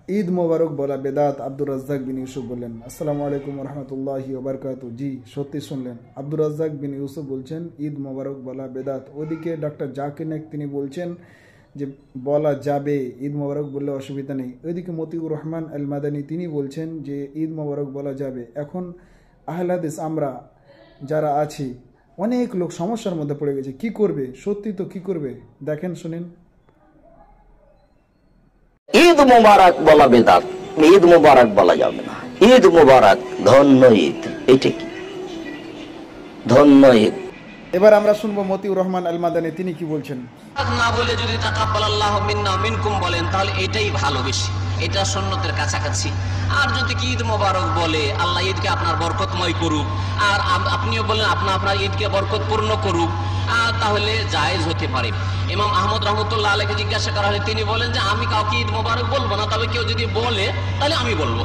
ঈদ মোবারক বলা বেদাত আব্দুর রাজ্জাক বিন ইউসুফ বললেন। আসসালামু আলাইকুম রহমতুল্লাহি ওবারকাতু। জি, সত্যি শুনলেন, আব্দুর রাজ্জাক বিন ইউসুফ বলছেন ঈদ মোবারক বলা বেদাত। ওদিকে ডক্টর জাকির নায়েক তিনি বলছেন যে বলা যাবে, ঈদ মোবারক বললে অসুবিধা নেই। ওইদিকে মতিউর রহমান আল মাদানী তিনি বলছেন যে ঈদ মোবারক বলা যাবে। এখন আহলে হাদিস আমরা যারা আছি, অনেক লোক সমস্যার মধ্যে পড়ে গেছে, কি করবে? সত্যি তো কি করবে দেখেন, শুনেন। ঈদ মোবারক বলা বেদাত, ঈদ মোবারক বলা যাবে না। ঈদ মোবারক, ধন্য ঈদ, এটা কি ধন্য ঈদ? এবার আমরা শুনবো মতিউর রহমান আল মাদানী তিনি কি বলছেন। না বলে যদি তাকাব্বালাল্লাহু মিন্না মিনকুম বলেন তাহলে এটাই ভালো, বেশি এটা সুন্নতের কাছাকাছি। আর যদি কি ঈদ মোবারক বলে, আল্লাহ ঈদকে আপনার বরকতময় করুক, আর আপনিও বলেন আপনার ঈদকে বরকতপূর্ণ করুক, তাহলে জায়েজ হতে পারে। ইমাম আহমদ রহমতুল্লাহ আলাইহিকে জিজ্ঞাসা করা হলে তিনি বলেন যে আমি কাউকে ঈদ মোবারক বলবো না, তবে কেউ যদি বলে তাহলে আমি বলবো।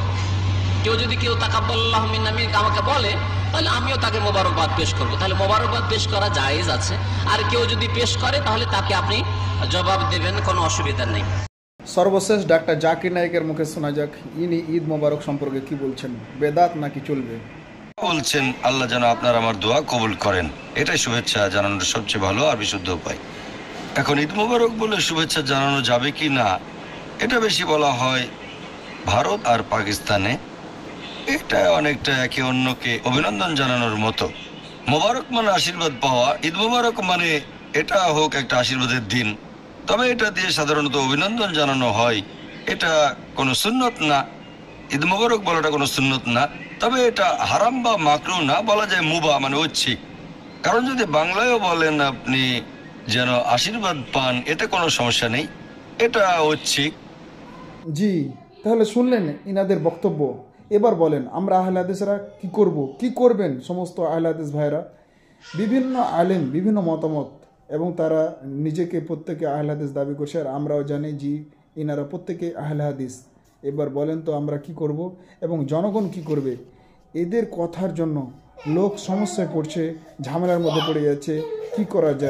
কেউ তাকাব্বালাল্লাহু মিন্না মিনকুম আমাকে বলে তাহলে আমিও তাকে মোবারকবাদ পেশ করবো, তাহলে মোবারকবাদ পেশ করা জায়েজ আছে। আর কেউ যদি পেশ করে তাহলে তাকে আপনি জবাব দেবেন, কোনো অসুবিধা নেই। সর্বশেষ ডাক্তার জাকির নায়েকের মুখে শোনা যাক ইনি ঈদ মোবারক সম্পর্কে কি বলছেন, বেদাত নাকি চলবে। বলছেন আল্লাহ যেন আপনার আমার দোয়া কবুল করেন, এটাই শুভেচ্ছা জানানোর সবচেয়ে ভালো আর বিশুদ্ধ উপায়। এখন ঈদ মোবারক বলে শুভেচ্ছা জানানো যাবে কি না, এটা বেশি বলা হয় ভারত আর পাকিস্তানে। এটা অনেকটা একে অন্যকে অভিনন্দন জানানোর মতো। মোবারক মানে আশীর্বাদ পাওয়া, ঈদ মোবারক মানে এটা হোক একটা আশীর্বাদের দিন, তবে এটা দিয়ে সাধারণত অভিনন্দন জানানো হয়। এটা কোনো সুন্নত না, ঈদ মোবারক বলাটা কোনো সুন্নত না, তবে এটা হারাম বা মাকরু না, বলা যায় মুবাহ মানে ঐচ্ছিক। কারণ যদি বাংলায়ও বলেন আপনি যেন আশীর্বাদ পান, এতে কোনো সমস্যা নেই, এটা ঐচ্ছিক। জি, তাহলে শুনলেন ইনাদের বক্তব্য। এবার বলেন আমরা আহলে হাদিসরা কি করব, কি করবেন সমস্ত আহলে হাদিস ভাইরা? বিভিন্ন আলেম বিভিন্ন মতামত, এবং তারা নিজেকে প্রত্যেকে আহলে হাদিস দাবি করছে, আর আমরাও জানি যে ইনারা প্রত্যেকে আহলে হাদিস। এবার বলেন তো আমরা কি করব এবং জনগণ কি করবে? এদের কথার জন্য লোক সমস্যায় পড়ছে, ঝামেলার মধ্যে পড়ে যাচ্ছে, কি করা যায়?